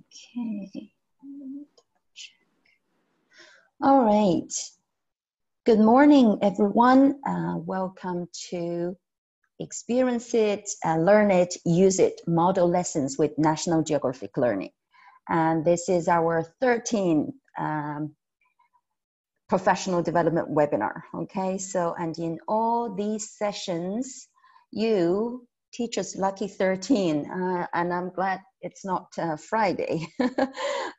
Okay. All right. Good morning, everyone. Welcome to Experience It, Learn It, Use It, Model Lessons with National Geographic Learning. And this is our 13th professional development webinar. Okay, so, and in all these sessions, you teachers lucky 13, and I'm glad it's not Friday.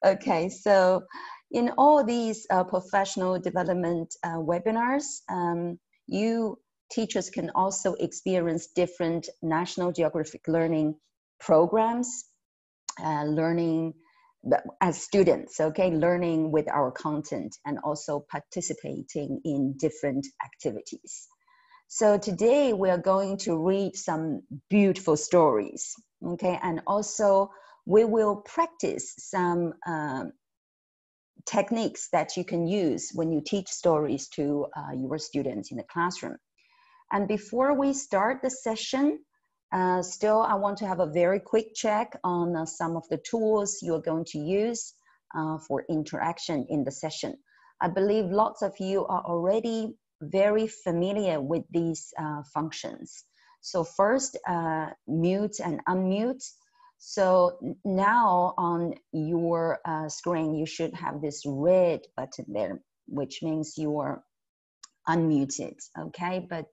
Okay, so in all these professional development webinars, you teachers can also experience different National Geographic Learning programs, learning as students, okay, learning with our content and also participating in different activities. So today we are going to read some beautiful stories, okay, and also we will practice some techniques that you can use when you teach stories to your students in the classroom. And before we start the session, still I want to have a very quick check on some of the tools you're going to use for interaction in the session. I believe lots of you are already very familiar with these functions. So first, mute and unmute. So now on your screen, you should have this red button there, which means you are unmuted, okay? But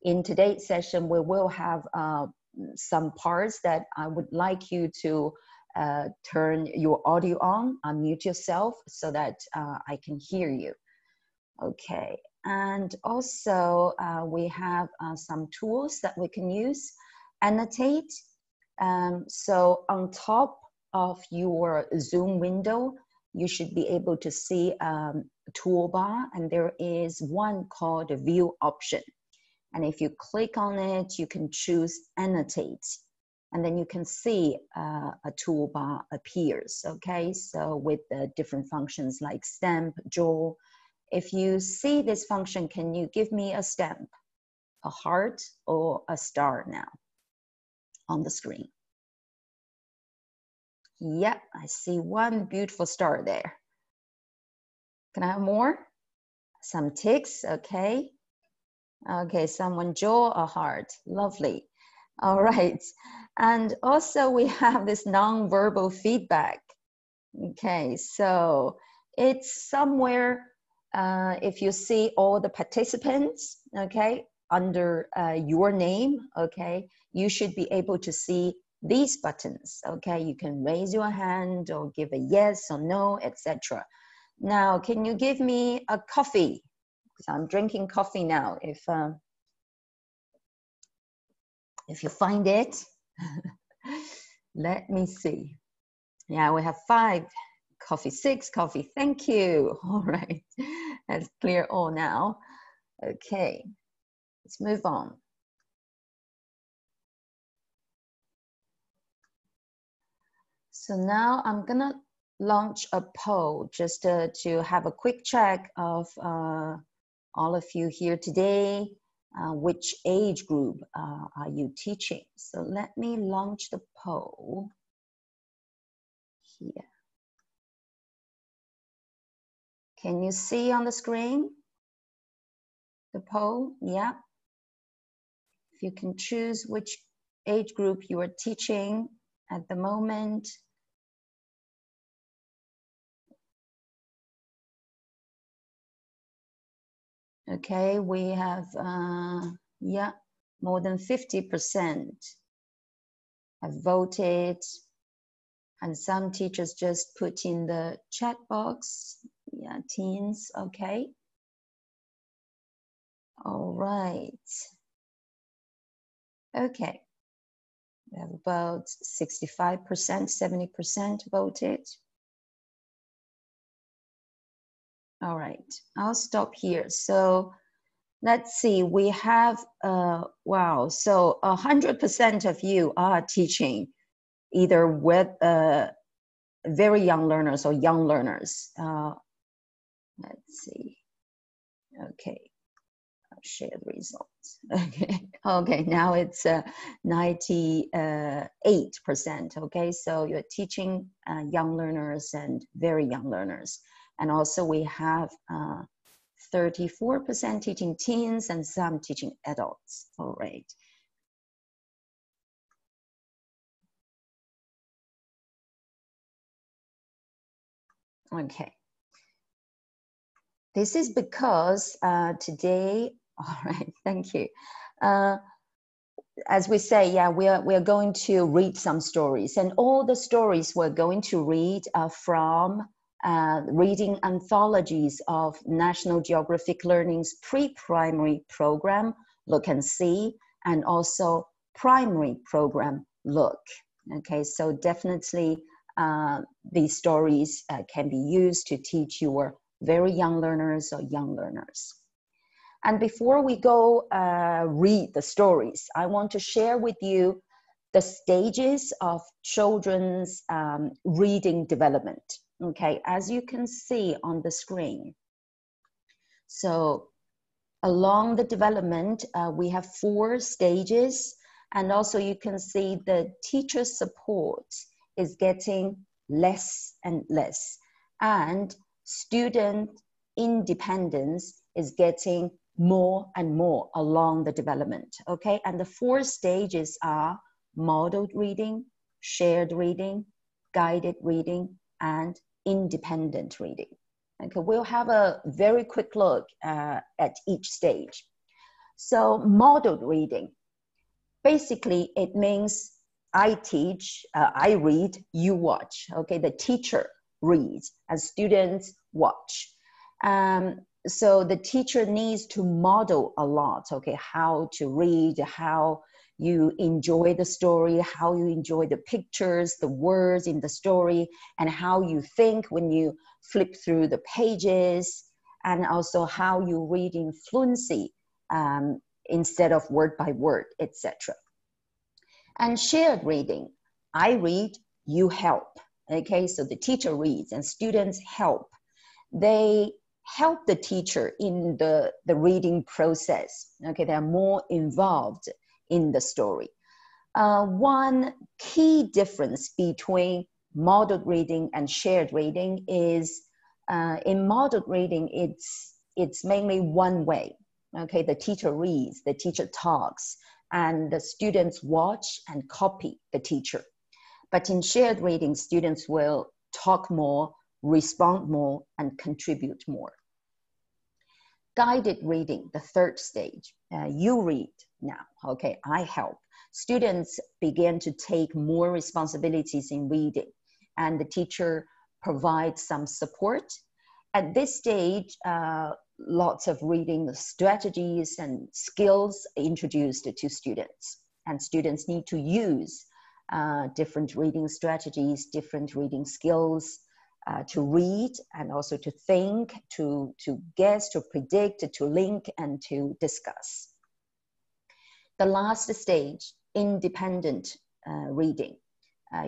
in today's session, we will have some parts that I would like you to turn your audio on, unmute yourself so that I can hear you. Okay, and also we have some tools that we can use. Annotate. So on top of your Zoom window, you should be able to see a toolbar, and there is one called the view option. And if you click on it, you can choose annotate, and then you can see a toolbar appears, okay? So with the different functions like stamp, draw. If you see this function, can you give me a stamp, a heart, or a star now on the screen? Yep, I see one beautiful star there. Can I have more? Some ticks, okay. Okay, someone draw a heart, lovely. All right, and also we have this non-verbal feedback. Okay, so it's somewhere, if you see all the participants, okay, under your name, okay, you should be able to see these buttons, okay? You can raise your hand or give a yes or no, etc. Now, can you give me a coffee? Because I'm drinking coffee now. If you find it, let me see. Yeah, we have 5, coffee 6, coffee, thank you. All right, that's clear all now. Okay, let's move on. So now I'm gonna launch a poll just to have a quick check of all of you here today. Which age group are you teaching? So let me launch the poll here. Can you see on the screen the poll? Yeah. If you can choose which age group you are teaching at the moment. Okay, we have, yeah, more than 50% have voted, and some teachers just put in the chat box, yeah, teens, okay. All right. Okay, we have about 65%, 70% voted. All right, I'll stop here. So let's see, we have, wow, so 100% of you are teaching either with very young learners or young learners. Let's see, okay, I'll share the results. Okay, Okay, now it's 98%. Okay, so you're teaching young learners and very young learners. And also we have 34% teaching teens and some teaching adults. All right. Okay. This is because today, all right, thank you. As we say, yeah, we're going to read some stories, and all the stories we're going to read are from reading anthologies of National Geographic Learning's pre-primary program, Look and See, and also primary program, Look. Okay, so definitely these stories can be used to teach your very young learners or young learners. And before we go read the stories, I want to share with you the stages of children's reading development. Okay, as you can see on the screen. So along the development, we have 4 stages. And also you can see the teacher support is getting less and less. And student independence is getting more and more along the development, okay? And the 4 stages are modeled reading, shared reading, guided reading, and independent reading. Okay, we'll have a very quick look at each stage. So modeled reading, basically it means I teach, I read, you watch, okay? The teacher reads and students watch. So the teacher needs to model a lot, okay? How to read, how you enjoy the story, how you enjoy the pictures, the words in the story, and how you think when you flip through the pages, and also how you read in fluency instead of word by word, etc. And shared reading, I read, you help, okay? So the teacher reads and students help. They help the teacher in the reading process, okay? They're more involved in the story. One key difference between modeled reading and shared reading is in modeled reading, it's mainly one way, okay? The teacher reads, the teacher talks, and the students watch and copy the teacher. But in shared reading, students will talk more, respond more, and contribute more. Guided reading, the 3rd stage, you read now, okay, I help. Students begin to take more responsibilities in reading, and the teacher provides some support. At this stage, lots of reading strategies and skills introduced to students, and students need to use different reading strategies, different reading skills to read, and also to think, to guess, to predict, to link, and to discuss. The last stage, independent reading.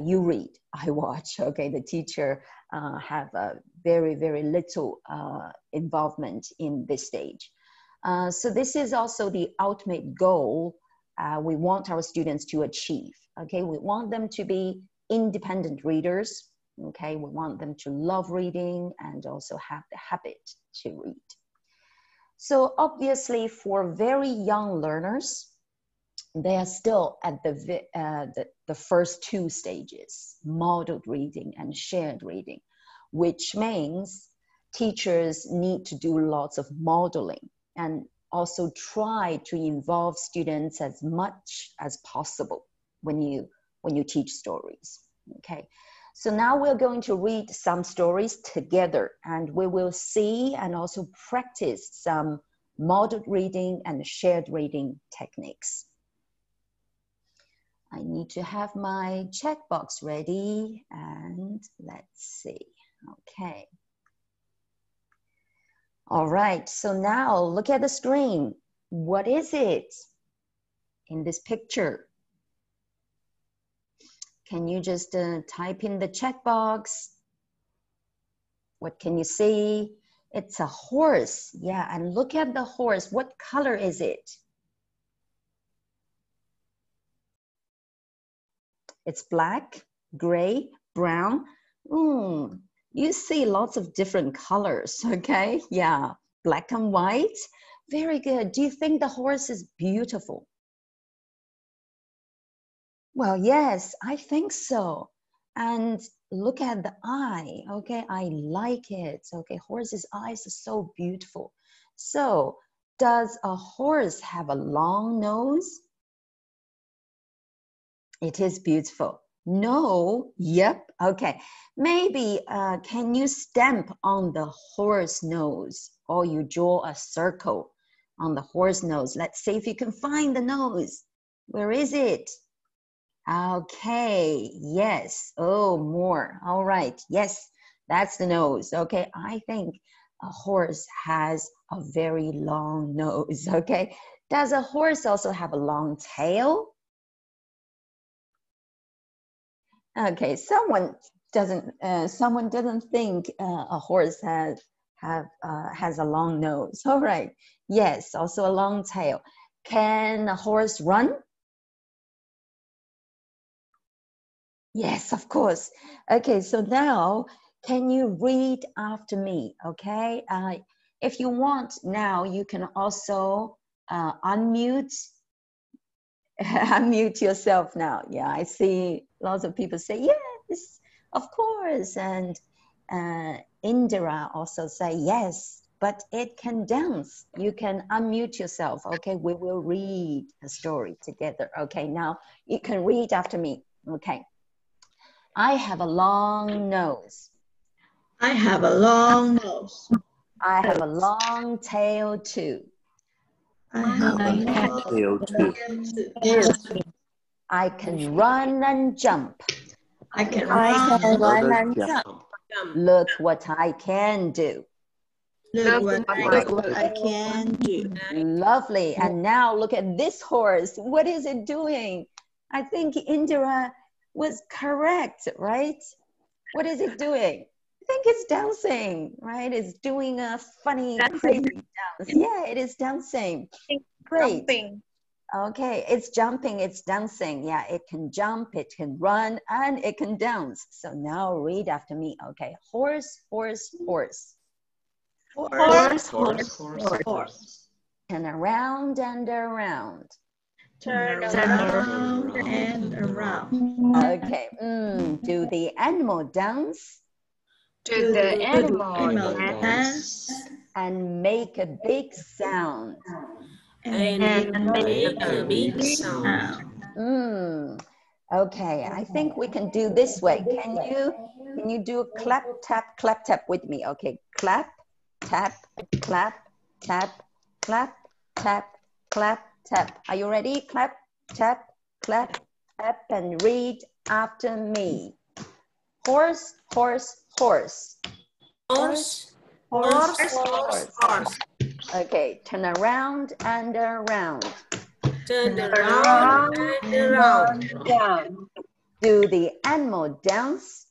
You read, I watch, okay? The teacher have a very, very little involvement in this stage. So this is also the ultimate goal we want our students to achieve, okay? We want them to be independent readers, okay? We want them to love reading and also have the habit to read. So obviously for very young learners, they are still at the first 2 stages, modeled reading and shared reading, which means teachers need to do lots of modeling and also try to involve students as much as possible when you teach stories, okay? So now we're going to read some stories together, and we will see and also practice some modeled reading and shared reading techniques. I need to have my checkbox ready, and let's see, okay. All right, so now look at the screen. What is it in this picture? Can you just type in the checkbox? What can you see? It's a horse, yeah, and look at the horse. What color is it? It's black, gray, brown. You see lots of different colors, okay? Yeah, black and white. Very good. Do you think the horse is beautiful? Well, yes, I think so. And look at the eye, okay? I like it, okay? Horse's eyes are so beautiful. So, does a horse have a long nose? It is beautiful. No, yep, okay. Maybe can you stamp on the horse nose, or you draw a circle on the horse nose? Let's see if you can find the nose. Where is it? Okay, yes. Oh, more. All right, yes, that's the nose. Okay, I think a horse has a very long nose. Okay, does a horse also have a long tail? Okay, someone doesn't think a horse has a long nose. All right, yes, also a long tail. Can a horse run? Yes, of course. Okay, so now can you read after me? Okay, if you want now, you can also unmute unmute yourself now. Yeah, I see lots of people say, yes, of course. And Indira also say, yes, but it can dance. You can unmute yourself. Okay, we will read a story together. Okay, now you can read after me. Okay. I have a long nose. I have a long nose. I have a long tail too. I have a long tail too. I can run and jump. I can run and jump. Look what I can do. Look what I can do. Lovely. And now look at this horse. What is it doing? I think Indira was correct, right? What is it doing? I think it's dancing, right? It's doing a funny, crazy dance. Yeah, it is dancing. Great. Jumping. Okay, it's jumping, it's dancing. Yeah, it can jump, it can run, and it can dance. So now read after me. Okay, horse, horse, horse. Horse, horse, horse, horse. Turn around and around. Turn around and around. Okay, do the animal dance? Do the animal dance and make a big sound. and make a big sound. Okay, I think we can do this way. Can you do a clap, tap with me? Okay, clap, tap, clap, tap, clap, tap, clap, tap. Are you ready? Clap, tap, clap, tap, and read after me. Horse, horse, horse. Horse, horse, horse, horse. Okay, turn around and around. Turn around and around. Do the animal dance?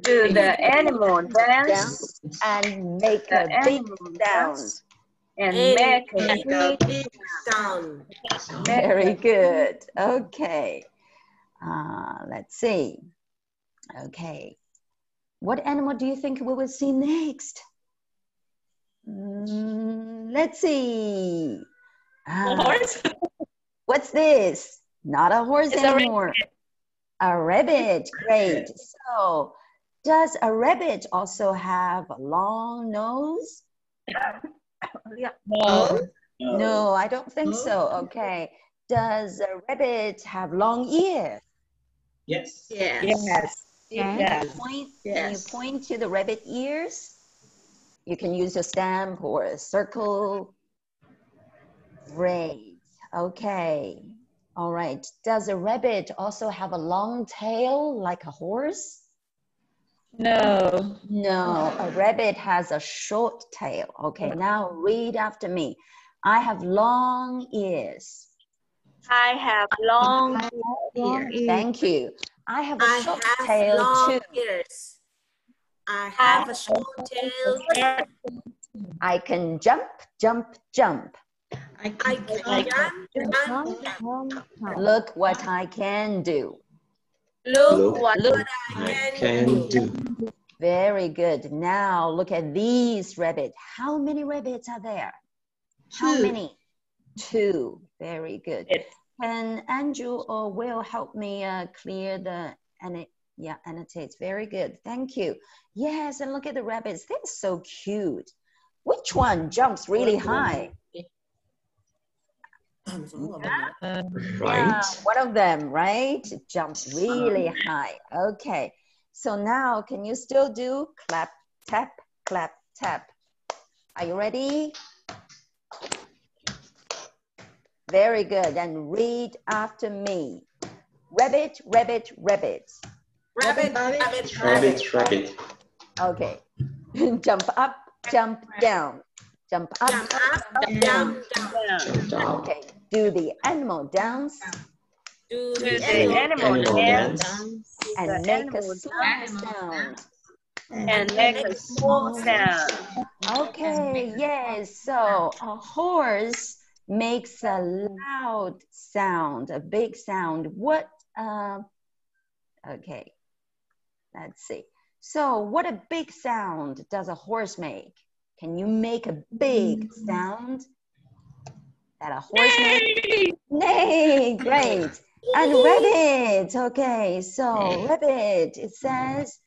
Do the animal dance and make a big sound. and make a big sound. Very good. Okay. Let's see. Okay. What animal do you think we will see next? Let's see. A horse? What's this? Not a horse anymore. A rabbit. Great. So, does a rabbit also have a long nose? No, I don't think so. Okay. Does a rabbit have long ears? Yes. Can you point to the rabbit ears? You can use a stamp or a circle. Great. Okay. All right. Does a rabbit also have a long tail like a horse? No. No, a rabbit has a short tail. Okay, now read after me. I have long ears. I have long ears. Thank you. I have a short tail too. Ears. I have a short tail too. I can jump, jump, jump. I can jump, jump, jump. Look what I can do. Look what I can do. Very good. Now look at these rabbits. How many rabbits are there? How many? 2. Very good. Can Andrew or Will help me clear the annotates? Very good. Thank you. Yes, and look at the rabbits. They're so cute. Which one jumps really high? Right. Yeah, one of them, right? It jumps really high. Okay. So now, can you still do clap, tap, clap, tap? Are you ready? Very good. And read after me. Rabbit, rabbit, rabbit. rabbit, rabbit, rabbit. Rabbit. Okay. Jump up, jump down. Jump up, Jump up, jump down, down. down. Jump down. Okay. Do the animal dance. Do The the animal dance. And make a small sound. And make a small sound. Okay, yes. So a horse makes a loud sound, a big sound. What, okay, let's see. So what a big sound does a horse make? Can you make a big sound that a horse makes? Neigh, great. And rabbit, okay, so rabbit, it says,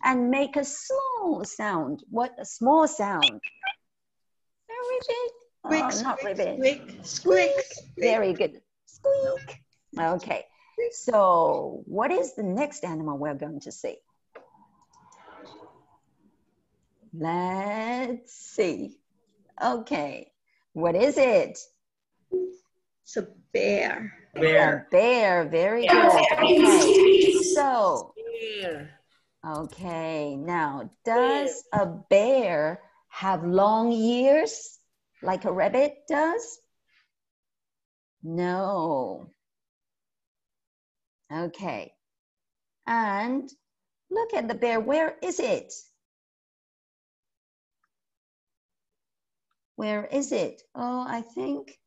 and make a small sound. What a small sound? Ribbit? Oh, not ribbit. Squeak, squeak. Very good. Squeak. Okay. So what is the next animal we're going to see? Let's see. Okay. What is it? It's a bear. A bear. Very good. Okay. So, Here. okay. Now, does a bear have long ears like a rabbit does? No. Okay. And look at the bear. Where is it? Where is it? Oh, I think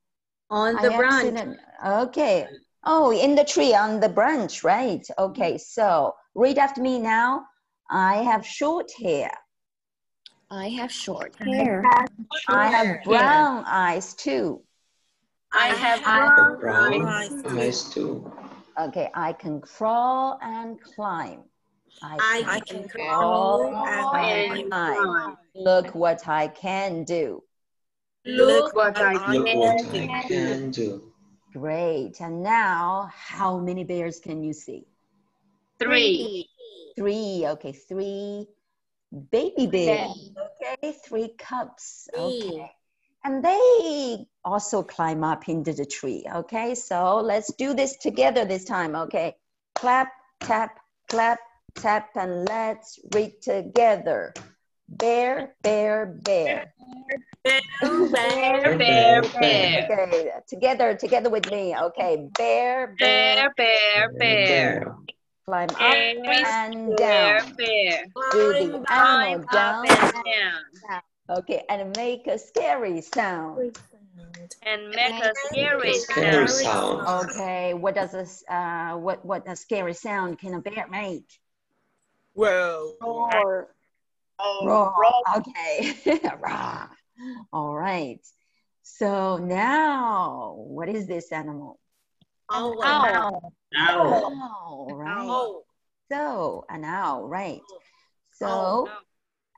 On the branch. Okay. Oh, in the tree, on the branch, right? Okay, so read after me now. I have short hair. I have short hair. I have brown eyes too. I have Brown eyes too. Okay, I can crawl and climb. I can crawl and climb. Look what I can do. Look what I Look what I can do. Great. And now, how many bears can you see? 3. 3. Okay, 3 baby bears. Okay, 3 cubs. Okay. And they also climb up into the tree. Okay, so let's do this together this time. Okay, clap, tap, and let's read together. Bear, bear, bear. bear, Bear, bear. Okay, together with me. Okay, bear, bear, Bear. climb up and down. Bear. Do the animal Up down. and down. Okay, and make a scary sound. And make a scary Scary sound. sound. Okay, what does what a scary sound can a bear make? Well, Roar. Okay. Roar. All right. So now, what is this animal? owl. Owl, right? Owl. So, an owl, right? So,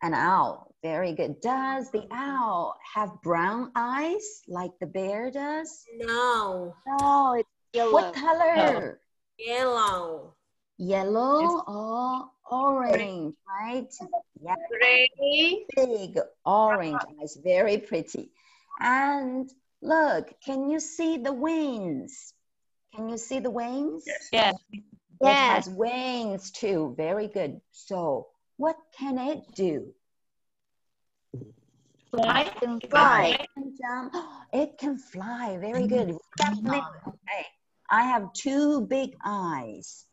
an owl. Very good. Does the owl have brown eyes like the bear does? No. No, it's yellow. What color? Yellow. Yellow or orange, right? Yeah. Gray. Big orange eyes, very pretty. And look, can you see the wings? Can you see the wings? Yes. It has wings too. Very good. So what can it do? Fly. It can fly. It can jump. It can fly. Very good. Okay. I have 2 big eyes.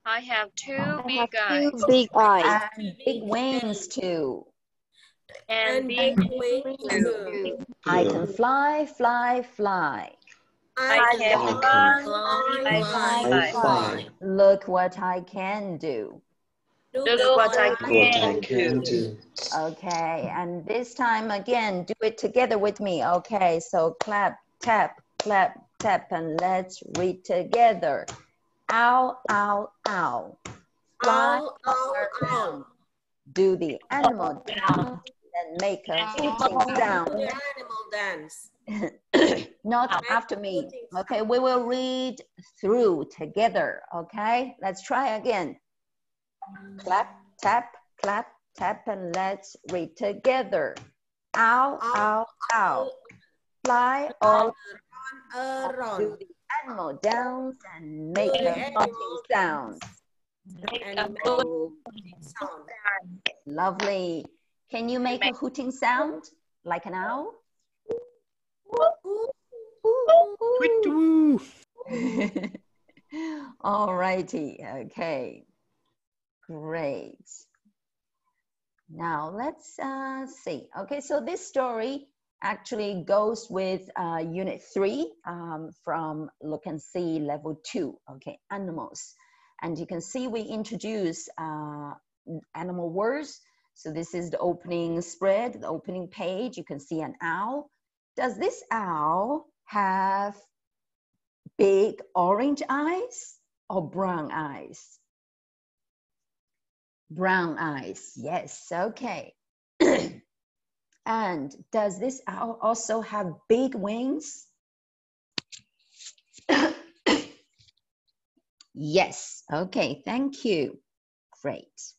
I have 2 big eyes. Big eyes. And big wings too. And big wings too. I can fly, fly, fly. I can I fly. fly. Look what I can do. Look what I What I can can do. do. Okay, and this time again, do it together with me. Okay, so clap, tap, and let's read together. Ow, ow, ow. Fly around. Do the animal dance and make a hooting sound. The animal dance. Not after me. Okay, we will read through together. Okay, let's try again. Clap, tap, and let's read together. Ow, ow, ow. Fly all around. Do the animal dance and make a hooting sound. Lovely. Can you make a hooting sound like an owl? All righty. Okay. Great. Now let's see. Okay, so this story actually goes with Unit 3 from Look and See Level 2. Okay, animals. And you can see we introduce animal words. So this is the opening spread, the opening page. You can see an owl. Does this owl have big orange eyes or brown eyes? Brown eyes, yes, okay. And does this owl also have big wings? Yes, okay, thank you. Great.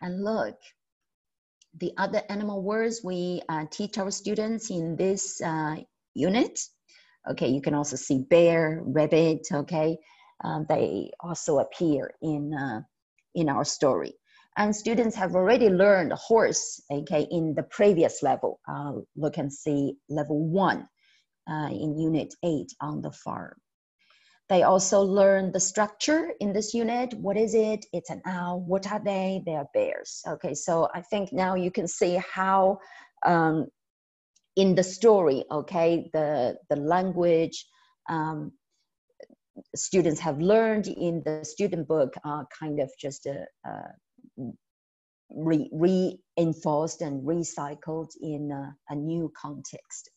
And look, the other animal words we teach our students in this unit. Okay, you can also see bear, rabbit, okay. They also appear in our story. And students have already learned horse, okay, in the previous level. Look and see level 1 in Unit 8 on the farm. They also learn the structure in this unit. What is it? It's an owl. What are they? They are bears. Okay, so I think now you can see how in the story, okay, the language students have learned in the student book are kind of just reinforced and recycled in a new context.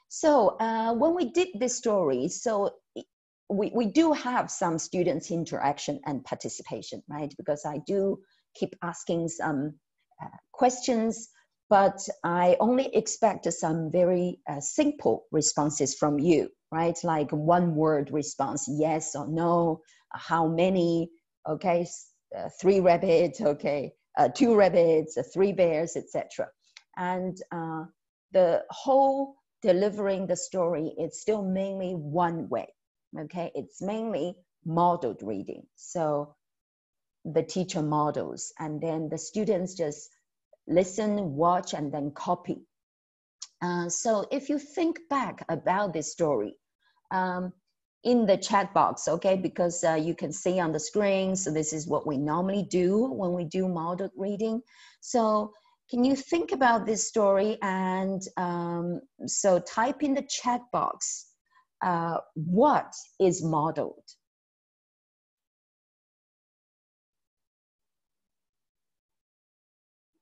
So when we did this story, so we do have some students' interaction and participation, right? Because I do keep asking some questions, but I only expect some very simple responses from you, right? Like one word response, yes or no, how many, okay, 3 rabbits, okay, 2 rabbits, 3 bears, etc. And the whole delivering the story, it's still mainly one way, okay? It's mainly modeled reading. So the teacher models, and then the students just listen, watch, and then copy. So if you think back about this story, in the chat box, okay, because you can see on the screen, so this is what we normally do when we do modeled reading. So can you think about this story and so type in the chat box, what is modeled?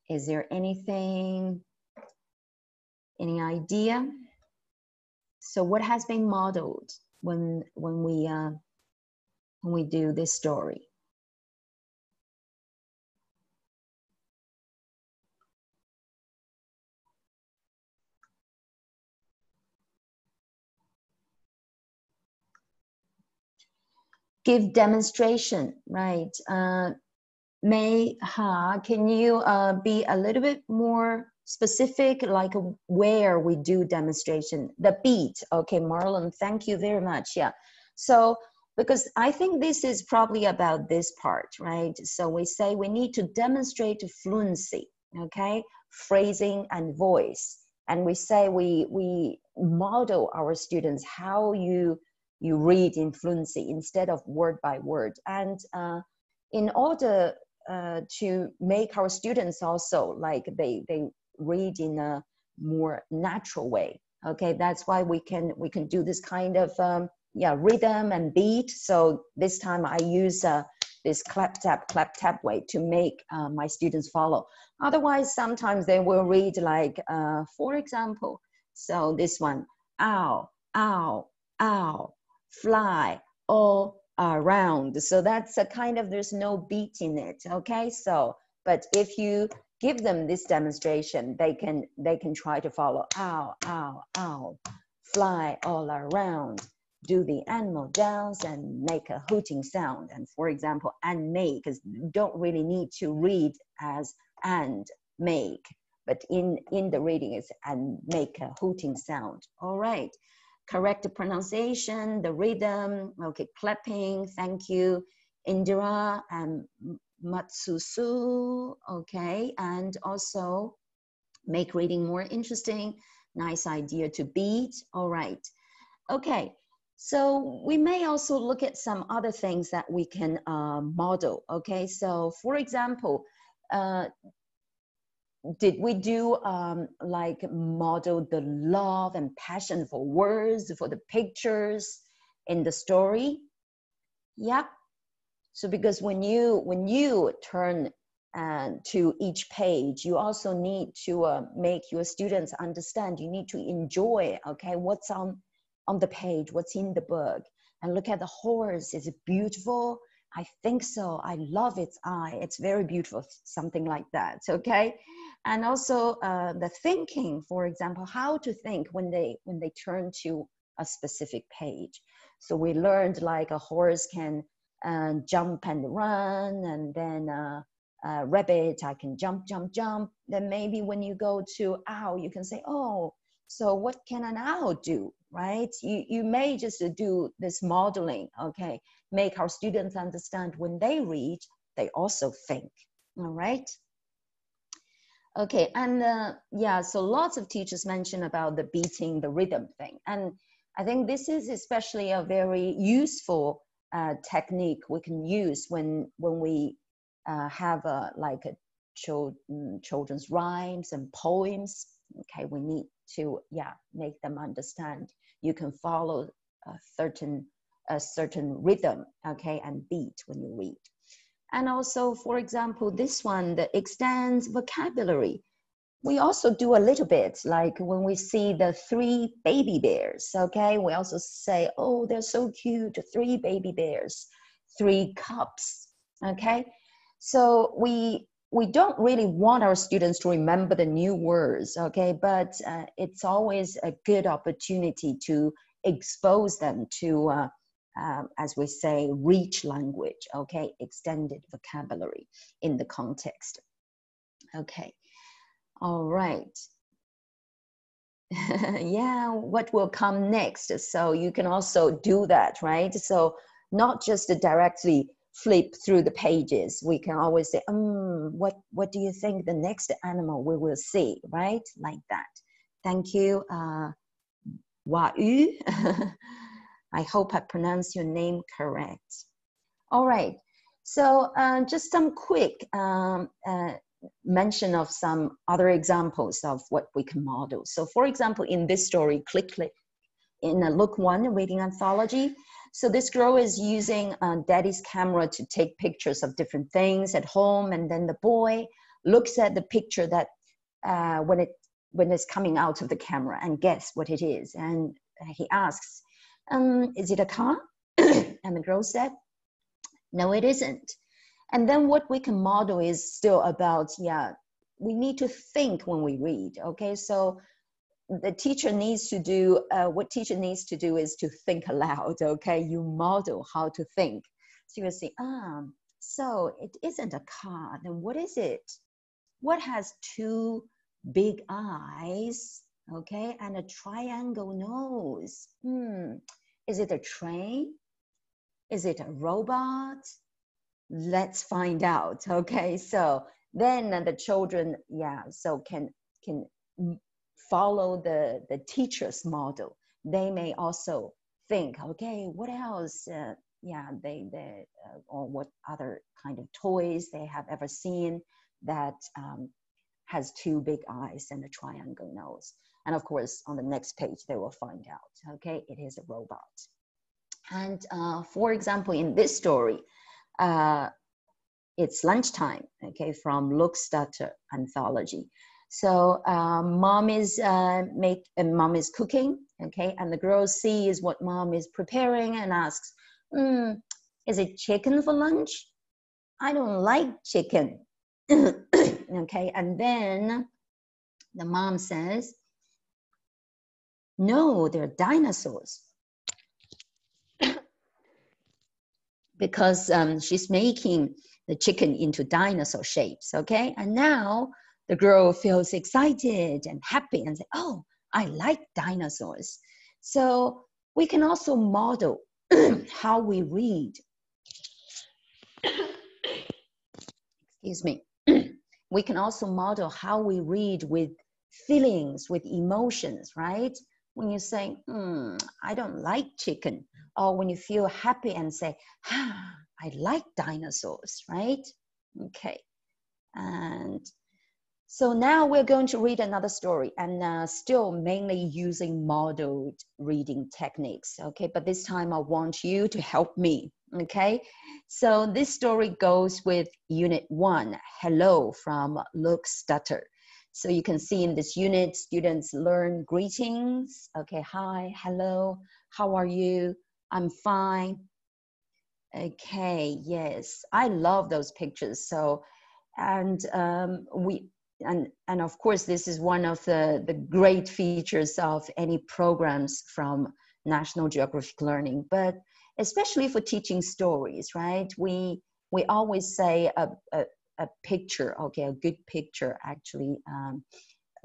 Is there anything, any idea? So what has been modeled when we do this story? Give demonstration, right? May Ha, can you be a little bit more specific, like where we do demonstration? The beat, okay, Marlon, thank you very much. Yeah, so because I think this is probably about this part, right? So we say we need to demonstrate fluency, okay, phrasing and voice, and we say we model our students how you read in fluency instead of word by word, and in order to make our students also like they read in a more natural way. Okay, that's why we can do this kind of rhythm and beat. So this time I use this clap tap way to make my students follow. Otherwise, sometimes they will read like, for example, so this one, ow, ow, ow, fly all around. So that's a kind of, there's no beat in it. Okay, so but if you give them this demonstration, they can try to follow. Ow, ow, ow, fly all around, do the animal dance and make a hooting sound. And for example, and make, because you don't really need to read as and make, but in the reading is and make a hooting sound. All right, correct the pronunciation, the rhythm. Okay, clapping, thank you, Indira and Matsusu. Okay, and also make reading more interesting. Nice idea to beat. All right. Okay, so we may also look at some other things that we can model. Okay, so for example, did we do like model the love and passion for words, for the pictures in the story? Yep. So because when you turn to each page, you also need to make your students understand. You need to enjoy, okay, what's on the page, what's in the book. And look at the horse. Is it beautiful? I think so. I love its eye. It's very beautiful, something like that, okay? And also the thinking, for example, how to think when they turn to a specific page. So we learned like a horse can jump and run, and then rabbit, I can jump, jump, jump. Then maybe when you go to owl, you can say, oh, so what can an owl do, right? You may just do this modeling, okay? Make our students understand when they read, they also think, all right? Okay, and yeah, so lots of teachers mention about the beating, the rhythm thing. And I think this is especially a very useful technique we can use when we have like a children's rhymes and poems. Okay, we need to make them understand. You can follow a certain rhythm, okay, and beat when you read. And also, for example, this one that extends vocabulary. We also do a little bit, like when we see the 3 baby bears, okay? We also say, oh, they're so cute, 3 baby bears, 3 cups, okay? So we don't really want our students to remember the new words, okay? But it's always a good opportunity to expose them to, as we say, rich language, okay? Extended vocabulary in the context, okay? All right. Yeah, what will come next? So you can also do that, right? So not just directly flip through the pages. We can always say, what do you think the next animal we will see, right? Like that. Thank you, Wa Yu. I hope I pronounced your name correct. All right. So just some quick mention of some other examples of what we can model. So for example, in this story, click in Look 1, Reading Anthology. So this girl is using daddy's camera to take pictures of different things at home, and then the boy looks at the picture that when it's coming out of the camera and guess what it is. And he asks, is it a car? And the girl said, no, it isn't. And then what we can model is still about, we need to think when we read, okay? So the teacher needs to do, what teacher needs to do is to think aloud, okay? You model how to think. So you say, so it isn't a car, then what is it? What has 2 big eyes, okay? And a triangle nose? Is it a train? Is it a robot? Let's find out, okay? So then the children, so can follow the teacher's model. They may also think, okay, what else? Or what other kind of toys they have ever seen that has 2 big eyes and a triangle nose. And of course, on the next page, they will find out, okay, it is a robot. And for example, in this story, it's lunchtime, okay, from Look Stutter Anthology. So mom is cooking, okay, and the girl sees what mom is preparing and asks, is it chicken for lunch? I don't like chicken. Okay, and then the mom says, no, they're dinosaurs. Because she's making the chicken into dinosaur shapes, okay? And now the girl feels excited and happy and say, oh, I like dinosaurs. So we can also model how we read. Excuse me. We can also model how we read with feelings, with emotions, right? When you say, I don't like chicken, or when you feel happy and say, I like dinosaurs, right? Okay. And so now we're going to read another story, and still mainly using modeled reading techniques, okay? But this time I want you to help me, okay? So this story goes with Unit 1, Hello, from Look Stutter. So you can see in this unit, students learn greetings. Okay, hi, hello, how are you? I'm fine. Okay, yes, I love those pictures. So, and and of course, this is one of the great features of any programs from National Geographic Learning, but especially for teaching stories, right? We always say a picture, okay, a good picture actually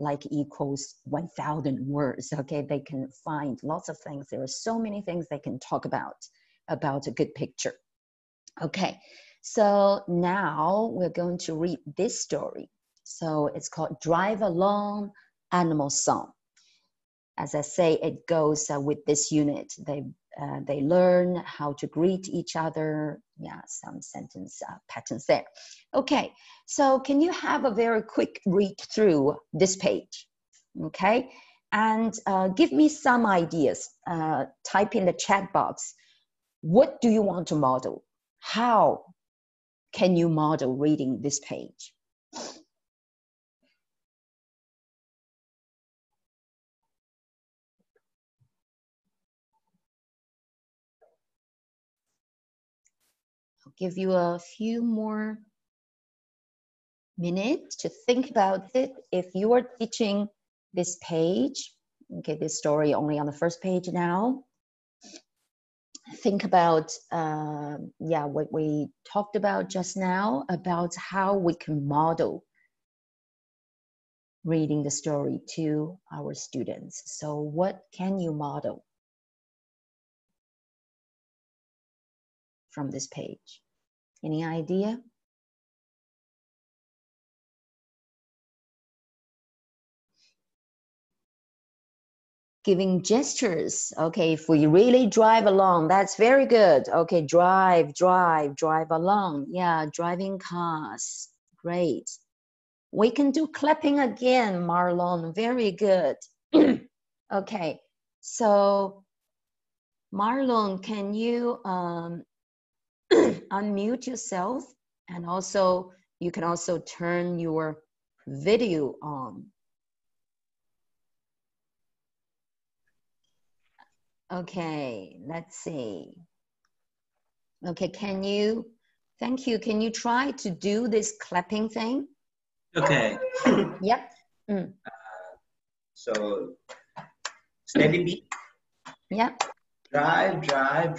like equals 1,000 words, okay? They can find lots of things. There are so many things they can talk about a good picture. Okay, so now we're going to read this story. So it's called Drive Along Animal Song. As I say, it goes with this unit. They learn how to greet each other. Yeah, some sentence patterns there. Okay, so can you have a very quick read through this page? Okay, and give me some ideas. Type in the chat box. What do you want to model? How can you model reading this page? I'll give you a few more minutes to think about it. If you are teaching this page, okay, this story only on the first page now, think about, what we talked about just now, about how we can model reading the story to our students. So what can you model from this page? Any idea? Giving gestures. Okay, if we really drive along, that's very good. Okay, drive along. Yeah, driving cars. Great. We can do clapping again, Marlon. Very good. Okay, so Marlon, can you unmute yourself? And also, you can also turn your video on. Okay, let's see. Okay, thank you. Can you try to do this clapping thing? Okay. Yep. So, steady beat. Yep. Drive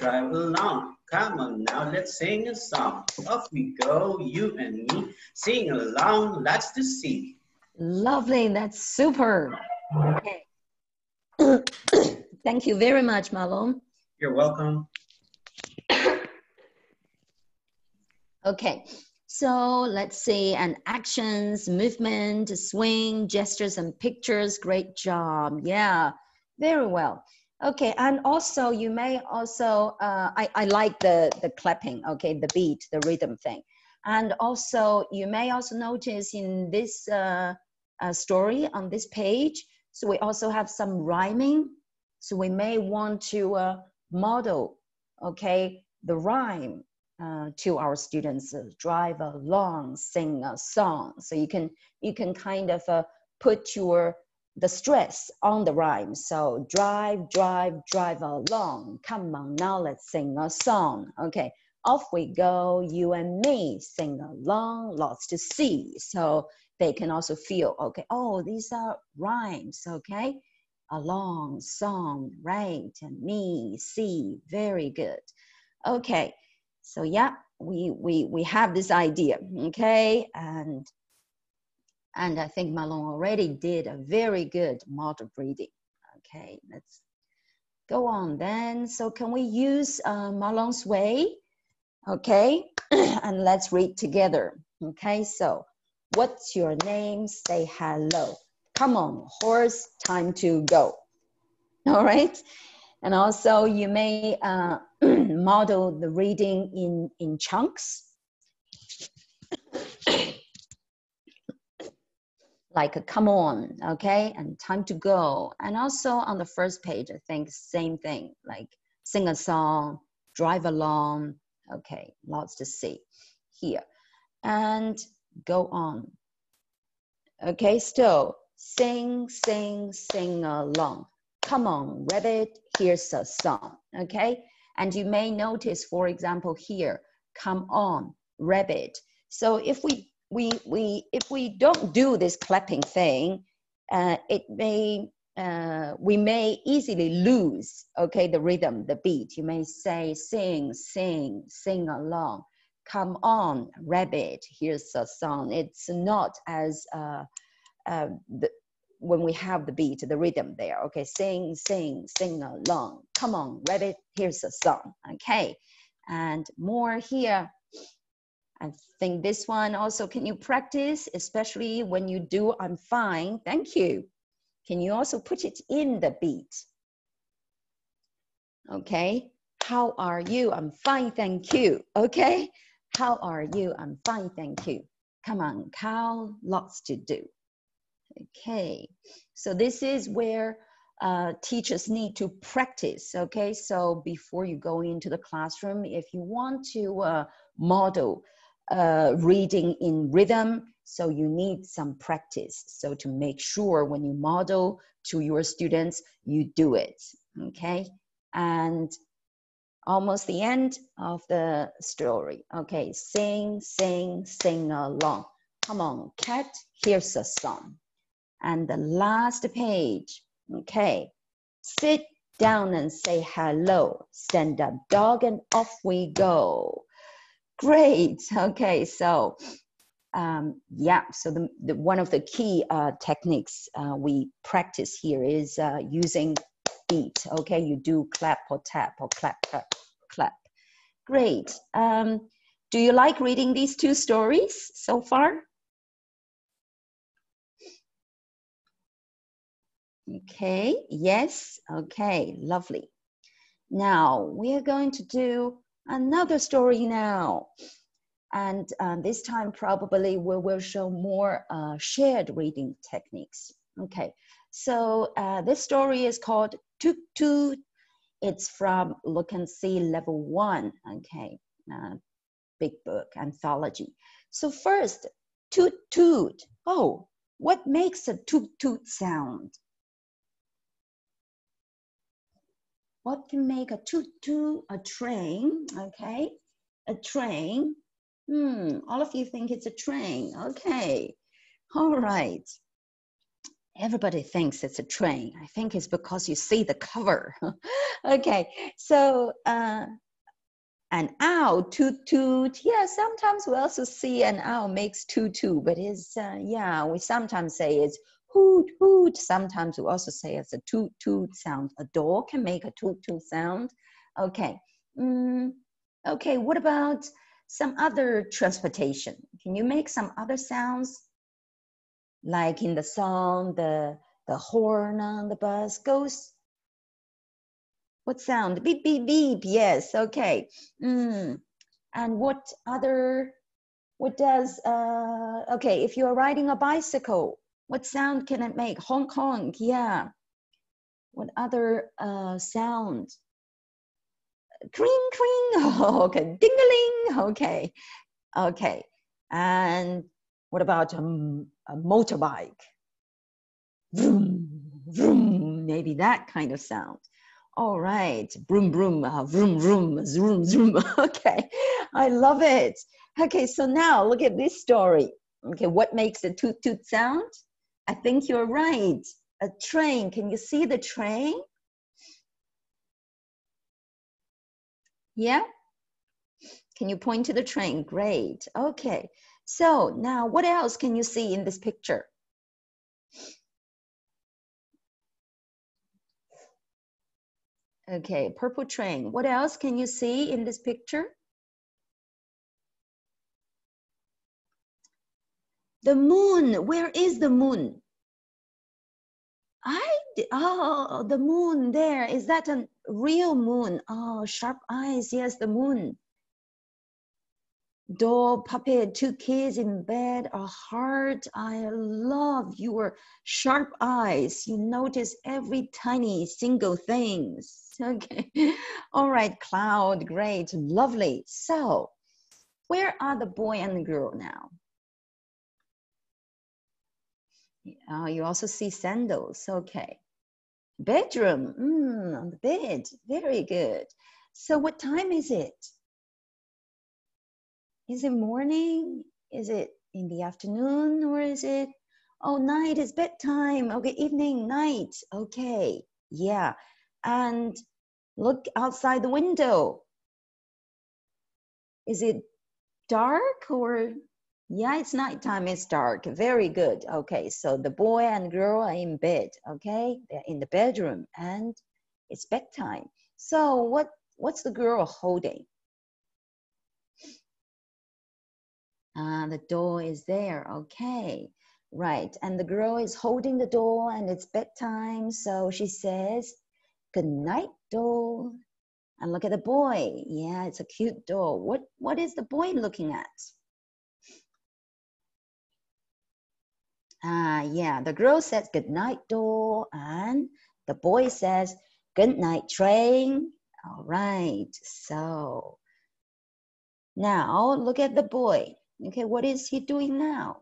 along. Come on now, let's sing a song. Off we go, you and me. Sing along, lots to see. Lovely, that's super. Okay. Thank you very much, Marlon. You're welcome. Okay, so let's see, and actions, movement, swing, gestures, and pictures. Great job. Yeah, very well. Okay, and also you may also, I like the clapping, okay, the beat, the rhythm thing. And also you may also notice in this story on this page, So we also have some rhyming. So we may want to model, okay, the rhyme to our students. Drive along, sing a song. So you can kind of put the stress on the rhyme. So drive, drive, drive along. Come on now, let's sing a song. Okay, off we go, you and me, sing along, lots to see. So they can also feel, okay, oh, these are rhymes, okay? Along, song, right, and me, see, very good. Okay, so yeah, we have this idea, okay? And I think Malone already did a very good model reading. Okay, let's go on then. So can we use Malone's way? Okay, and let's read together. Okay, so what's your name? Say hello. Come on, horse, time to go. All right, and also you may model the reading in chunks. Like a come on, okay, and time to go. And also on the first page, I think same thing, like sing a song, drive along, okay, lots to see here. And go on. Okay, still sing, sing, sing along. Come on, rabbit, here's a song, okay? And you may notice, for example, here, come on, rabbit. So if we don't do this clapping thing, we may easily lose, okay, the rhythm, the beat. You may say sing, sing, sing along. Come on, rabbit, here's a song. It's not as when we have the beat, the rhythm there. Okay, sing, sing, sing along. Come on, rabbit, here's a song. Okay, and more here. I think this one also, can you practice, especially when you do I'm fine, thank you. Can you also put it in the beat? Okay, how are you? I'm fine, thank you. Okay, how are you? I'm fine, thank you. Come on, cow, lots to do. Okay, so this is where teachers need to practice, okay? So before you go into the classroom, if you want to model reading in rhythm, so you need some practice. So to make sure when you model to your students, you do it, okay? And almost the end of the story. Okay, sing, sing, sing along. Come on, cat, here's a song. And the last page, okay, sit down and say hello, stand up dog, and off we go. Great, okay, so yeah, so one of the key techniques we practice here is using beat, okay, you do clap or tap or clap, clap, clap. Great, do you like reading these two stories so far? Okay, yes, okay, lovely. Now we are going to do another story now. And this time probably we will show more shared reading techniques. Okay, so this story is called Toot Toot. It's from Look and See Level 1, okay, big book, Anthology. So first, toot toot. Oh, what makes a toot toot sound? What can make a toot toot? A train, okay, a train. All of you think it's a train, okay. All right. Everybody thinks it's a train. I think it's because you see the cover. Okay, so an owl, toot toot. Yeah, sometimes we also see an owl makes toot toot, but it's, yeah, we sometimes say it's hoot hoot. Sometimes we also say it's a toot toot sound. A door can make a toot toot sound. Okay, okay, what about some other transportation? Can you make some other sounds? Like in the song, the horn on the bus goes. What sound? Beep, beep, beep. Yes, okay. And what other, what does, okay, if you're riding a bicycle, What sound can it make? Honk, honk, yeah. What other sound? Cring, cring, oh, okay. Ding-a-ling, okay. Okay, and what about a motorbike? Vroom, vroom, maybe that kind of sound. All right, vroom, vroom, vroom, vroom, zoom, zoom. Okay, I love it. Okay, so now look at this story. Okay, what makes a toot toot sound? I think you're right. A train. Can you see the train? Yeah? Can you point to the train? Great. Okay. So now what else can you see in this picture? Okay, purple train. What else can you see in this picture? The moon. Where is the moon? Oh, the moon there. Is that a real moon? Oh, sharp eyes. Yes, the moon. Doll, puppet, two kids in bed, a heart. I love your sharp eyes. You notice every tiny single things. Okay. All right, cloud, great, lovely. So, where are the boy and the girl now? You also see sandals. Okay. Bedroom, on the bed. Very good. So, what time is it? Is it morning? Is it in the afternoon? Or is it, oh, night is bedtime. Okay, evening, night. Okay, yeah. And look outside the window. Is it dark or, yeah, it's nighttime, it's dark. Very good. Okay, so the boy and girl are in bed, okay? They're in the bedroom and it's bedtime. So what's the girl holding? The door is there, okay, right. And the girl is holding the door and it's bedtime, so she says, good night, doll. And look at the boy. Yeah, it's a cute doll. What is the boy looking at? Yeah, the girl says, good night, doll. And the boy says, good night, train. All right, so now look at the boy. Okay, what is he doing now?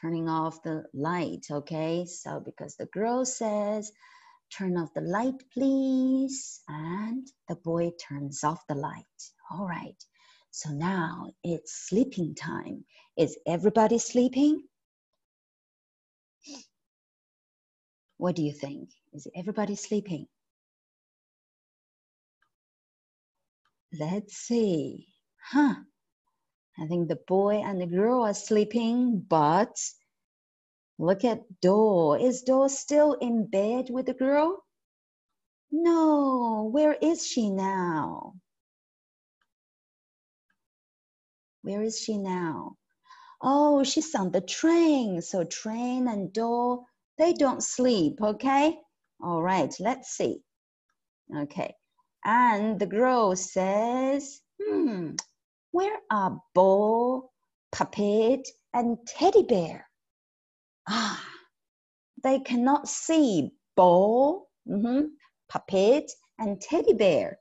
Turning off the light, okay? So because the girl says, turn off the light, please. And the boy turns off the light. All right, so now it's sleeping time. Is everybody sleeping? What do you think? Is everybody sleeping? Let's see. I think the boy and the girl are sleeping, but look at Dor. Is Dor still in bed with the girl? No, where is she now? Where is she now? Oh, she's on the train. So train and Dor, they don't sleep, okay? All right, let's see. Okay, and the girl says, where are ball, puppet, and teddy bear? They cannot see ball, puppet, and teddy bear.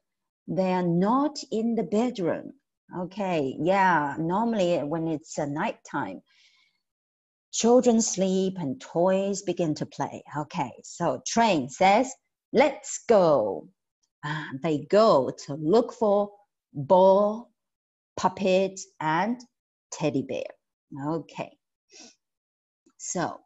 They are not in the bedroom. Okay, yeah, normally when it's nighttime, children sleep and toys begin to play. Okay, so train says, let's go. They go to look for ball, puppet, and teddy bear. Okay. So,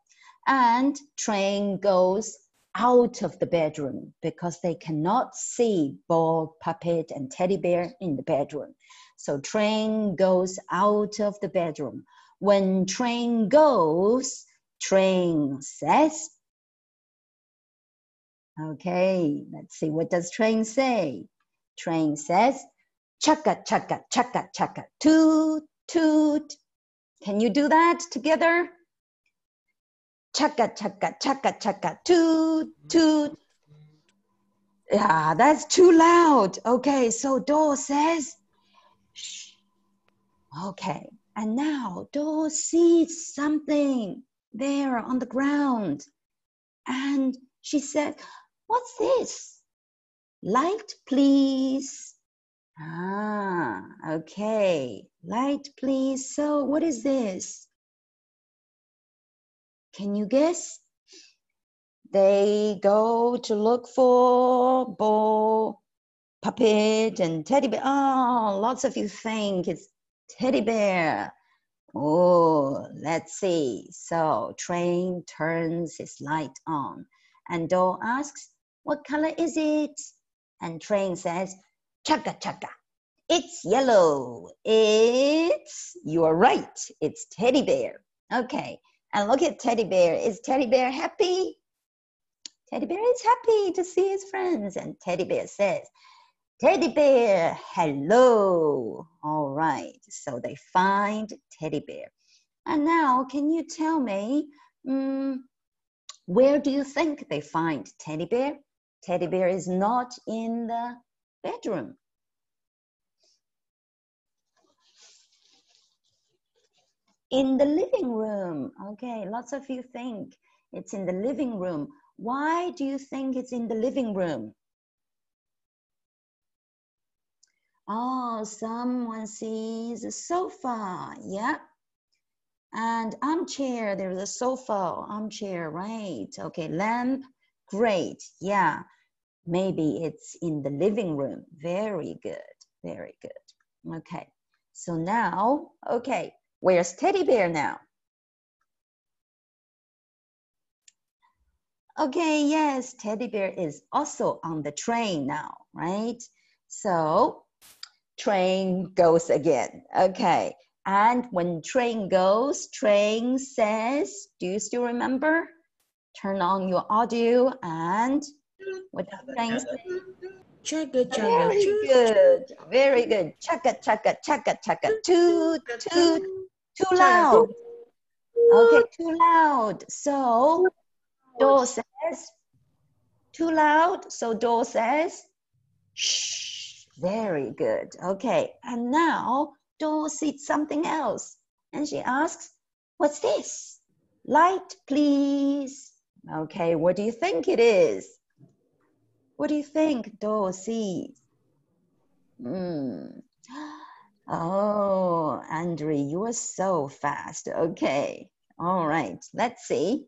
and train goes out of the bedroom because they cannot see ball, puppet, and teddy bear in the bedroom. So train goes out of the bedroom. When train goes, train says, okay, let's see, what does train say? Train says, chaka, chaka, chaka, chaka, toot, toot. Can you do that together? Chaka, chaka, chaka, chaka, toot, toot. Yeah, that's too loud. Okay, so Dor says, shh, Okay, and now Do sees something there on the ground. And she said, what's this? Light, please. Ah, okay. Light, please. So what is this? Can you guess? They go to look for ball, puppet, and teddy bear. Oh, lots of you think it's teddy bear. Oh, let's see. So Train turns his light on and Do asks, what color is it? And Train says, chugga chugga. It's yellow. You are right. It's teddy bear. Okay. And look at teddy bear. Is teddy bear happy? Teddy bear is happy to see his friends. And teddy bear says, teddy bear, hello. All right, so they find teddy bear. And now, can you tell me, where do you think they find teddy bear? Teddy bear is not in the bedroom. In the living room. Okay, lots of you think it's in the living room. Why do you think it's in the living room? Oh, someone sees a sofa, yeah. And armchair, there's a sofa, armchair, right. Okay, lamp, great, yeah. Maybe it's in the living room. Very good, very good. Okay, so now, okay, where's teddy bear now? Okay, yes, teddy bear is also on the train now, right? So, train goes again. Okay. And when train goes, train says, do you still remember? Turn on your audio and what does train say? Chugga, chugga, Very choo, good. Very good. Chugga, chugga, chugga, chugga. Toot, toot. Too loud. Okay, too loud. So, Do says, too loud. So, Do says, shh. Very good. Okay, and now Do sees something else. And she asks, what's this? Light, please. Okay, what do you think it is? What do you think Do sees? Oh, Andre, you are so fast. Okay, all right, let's see.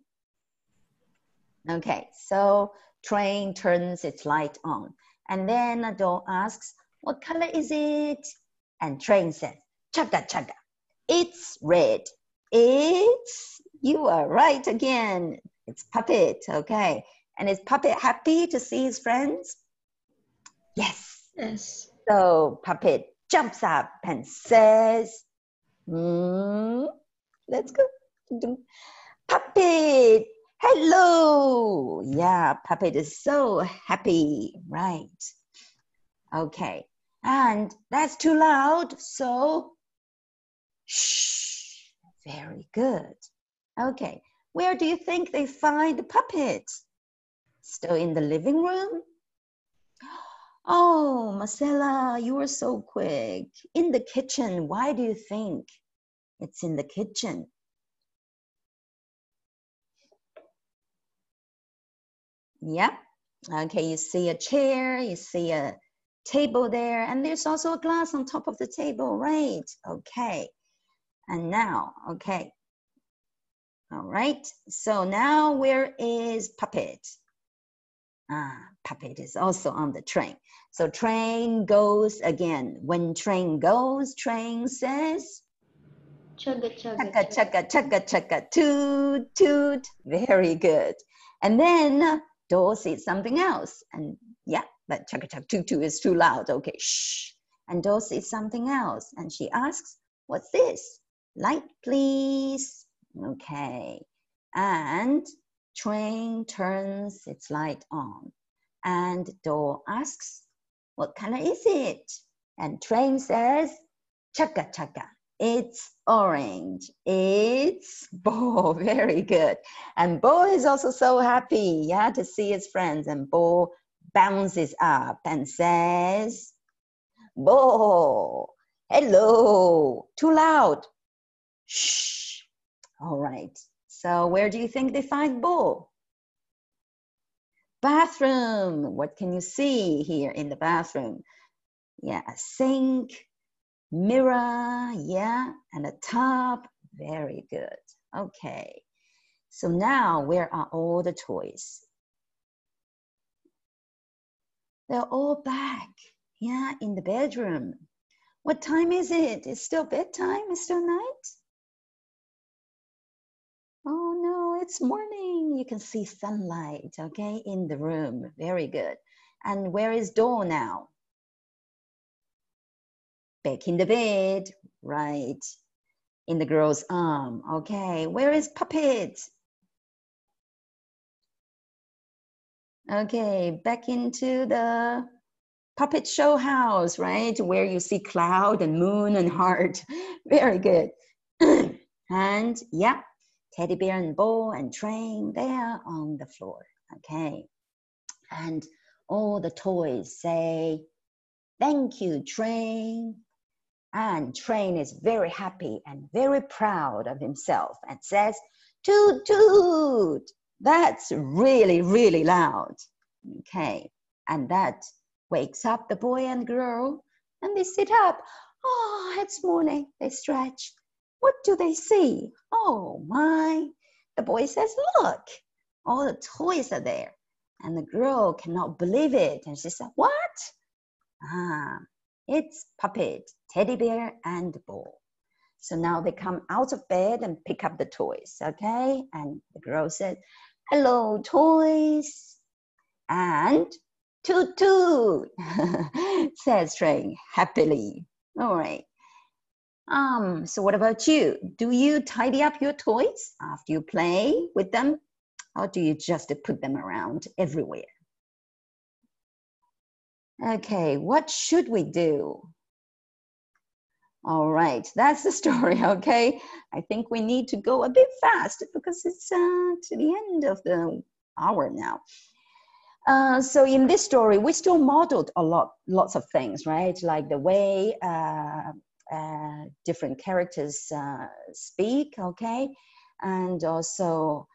Okay, so train turns its light on. And then Do asks, what color is it? And train says, chugga chugga. It's red. You are right again. It's Puppet, okay. And is Puppet happy to see his friends? Yes. Yes. So Puppet jumps up and says, let's go. Puppet, hello. Yeah, Puppet is so happy, right? Okay, and that's too loud, so shh, very good. Okay, where do you think they find the puppet? Still in the living room? Oh, Marcella, you were so quick. In the kitchen, why do you think it's in the kitchen? Yeah, okay, you see a chair, you see a table there, and there's also a glass on top of the table, right? Okay, and now, okay. All right, so now where is Puppet? Puppet is also on the train. So train goes again. When train goes, train says, Chugga, chugga, chugga, chugga, chugga, chugga, toot, toot. Very good. And then Do sees something else. And yeah, but chugga, chugga, toot, toot is too loud. Okay, shh. And Do sees something else. And she asks, what's this? Light, please. Okay. And train turns its light on. And Do asks, what color is it? And train says, chugga, chugga. It's orange. It's Bo. Very good. And Bo is also so happy, yeah, to see his friends. And Bo bounces up and says, Bo, Hello. Too loud. Shh. All right. So where do you think they find Bo? Bathroom. What can you see here in the bathroom? Yeah, a sink, mirror, yeah, and a tub. Very good. Okay. So now, where are all the toys? They're all back, yeah, in the bedroom. What time is it? It's still bedtime? It's still night? Oh no, it's morning. You can see sunlight, okay, in the room. Very good. And where is Doll now? Back in the bed, right, in the girl's arm. Okay, where is Puppet? Okay, back into the puppet show house, right? Where you see cloud and moon and heart. Very good. And yeah, teddy bear and Bo and Train, they are on the floor. Okay. And all the toys say, thank you, Train. And Train is very happy and very proud of himself and says, toot toot. That's really, really loud. Okay. And that wakes up the boy and girl, and they sit up. Oh, it's morning. They stretch. What do they see? Oh my. The boy says, look, all the toys are there. And the girl cannot believe it. And she said, what? Ah, it's Puppet, Teddy Bear, and Ball. So now they come out of bed and pick up the toys, okay? And the girl said, hello, toys. And toot toot, says Train happily. All right. So what about you? Do you tidy up your toys after you play with them? Or do you just put them around everywhere? Okay, what should we do? All right, that's the story, okay? I think we need to go a bit fast because it's to the end of the hour now. So in this story, we still modeled lots of things, right? Like the way different characters speak, okay? And also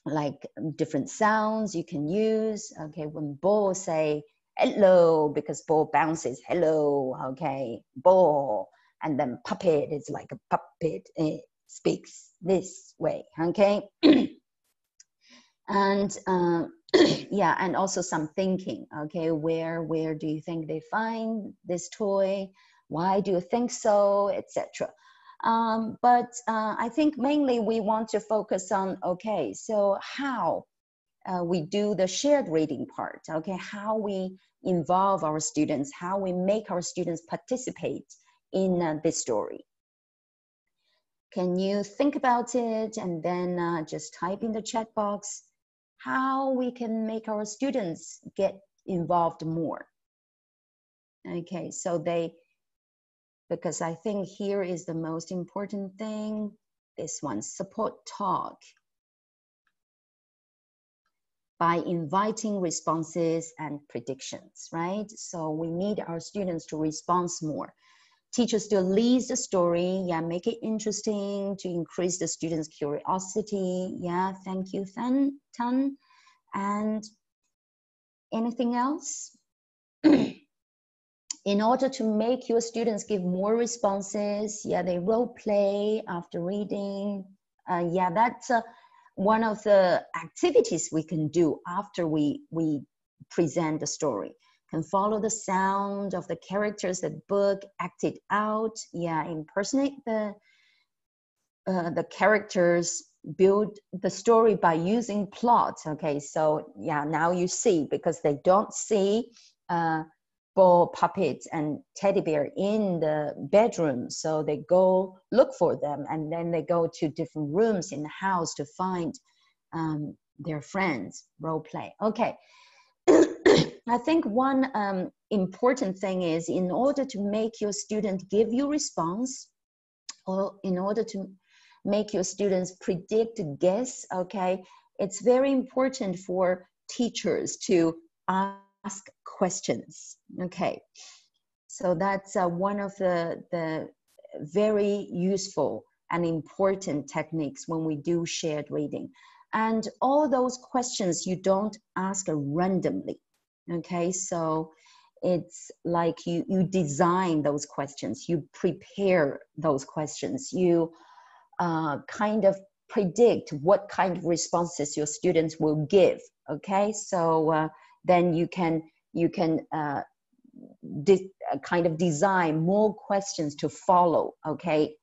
like different sounds you can use, okay? When Bo say hello, because Bo bounces, hello, okay? Bo, and then Puppet is like a puppet, it speaks this way, okay? And yeah, and also some thinking, okay? Where do you think they find this toy? Why do you think so, etc. But I think mainly we want to focus on, okay, so how we do the shared reading part, okay? How we involve our students, how we make our students participate in this story. Can you think about it and then just type in the chat box how we can make our students get involved more. Okay, so because I think here is the most important thing, this one, support talk. By inviting responses and predictions, right? So we need our students to respond more. Teachers still lead the story, yeah, make it interesting to increase the students' curiosity. Yeah, thank you, Tan. And anything else? In order to make your students give more responses, yeah, they role play after reading. Yeah, that's one of the activities we can do after we present the story. Can follow the sound of the characters that book, act it out, yeah, impersonate the characters, build the story by using plot, okay? So yeah, now you see, because they don't see Bo, Puppet, and Teddy Bear in the bedroom, so they go look for them, and then they go to different rooms in the house to find their friends, role play. Okay. I think one important thing is, in order to make your student give you response, or in order to make your students predict, guess, okay, it's very important for teachers to ask questions, okay? So that's one of the very useful and important techniques when we do shared reading. And all those questions you don't ask randomly, okay? So it's like you design those questions, you prepare those questions, you kind of predict what kind of responses your students will give, okay? So then you can kind of design more questions to follow, okay,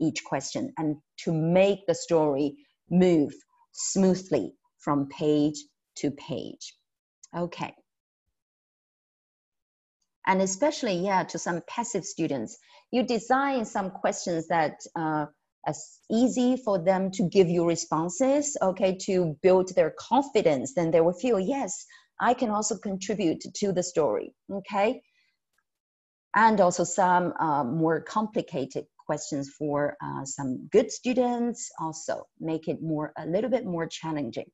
each question, and to make the story move smoothly from page to page, okay. And especially, yeah, to some passive students, you design some questions that are easy for them to give you responses, okay, to build their confidence. Then they will feel, yes, I can also contribute to the story, okay? And also some more complicated questions for some good students, also make it a little bit more challenging.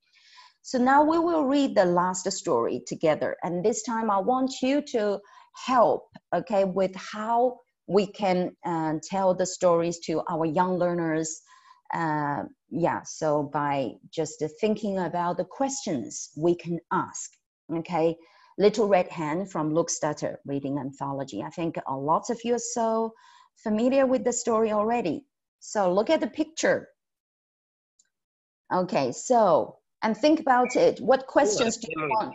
So now we will read the last story together. And this time I want you to help, okay, with how we can tell the stories to our young learners. Yeah, so by just thinking about the questions we can ask, okay. Little Red Hen from Look Stutter Reading Anthology. I think lots of you are so familiar with the story already. So look at the picture. Okay, so, and think about it. What questions do you want?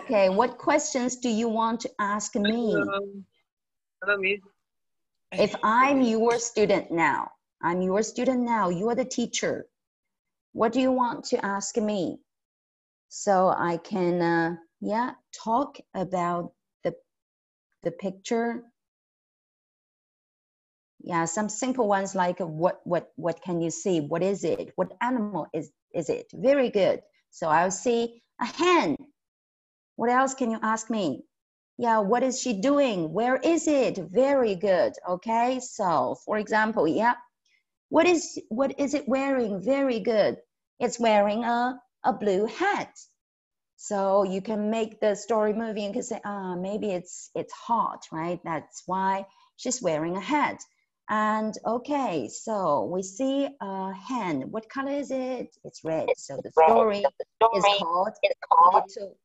Okay, what questions do you want to ask me? If I'm your student now, you are the teacher. What do you want to ask me? So I can, yeah, talk about the picture. Yeah, some simple ones like what can you see? What is it? What animal is it? Very good. So I'll see a hen. What else can you ask me? Yeah, what is she doing? Where is it? Very good. Okay, so for example, yeah, what is it wearing? Very good. It's wearing a blue hat. So you can make the story moving. You can say, maybe it's hot, right? That's why she's wearing a hat. And okay, so we see a hen. What color is it? It's red. So the story is called Little.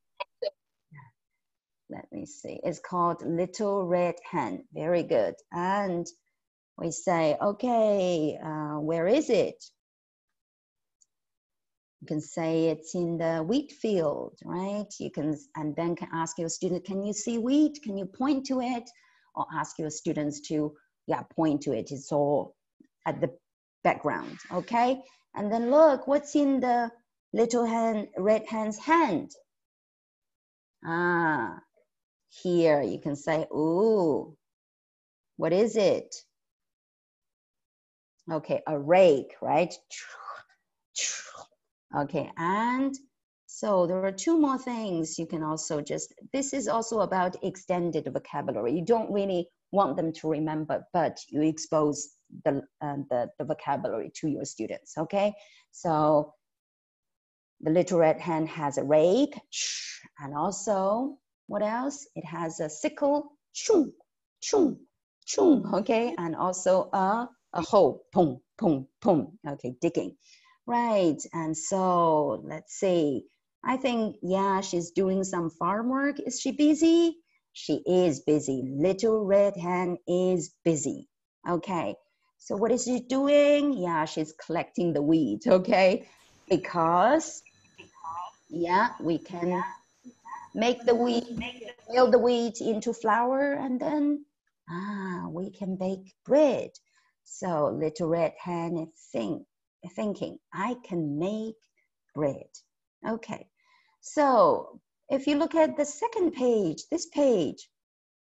Let me see. It's called Little Red Hen. Very good. And we say, okay, where is it? You can say it's in the wheat field, right? You can, and then can ask your student, can you see wheat? Can you point to it? Or ask your students to, yeah, point to it. It's all at the background, okay? And then look, what's in the little red hen's hand? Here you can say, ooh, what is it? Okay, a rake, right? Okay, and so there are two more things you can also just, this is also about extended vocabulary. You don't really want them to remember, but you expose the vocabulary to your students, okay? So the little red hen has a rake, and also, what else? It has a sickle, chung, chung, chung, okay? And also a hoe, pum, pum, pum, okay, digging. Right, and so let's see. I think, yeah, she's doing some farm work. Is she busy? She is busy. Little red hen is busy. Okay, so what is she doing? Yeah, she's collecting the wheat, okay? Because, yeah, we can make the wheat, boil the wheat into flour, and then, we can bake bread. So little red hen is thinking, I can make bread. Okay, so if you look at the second page, this page,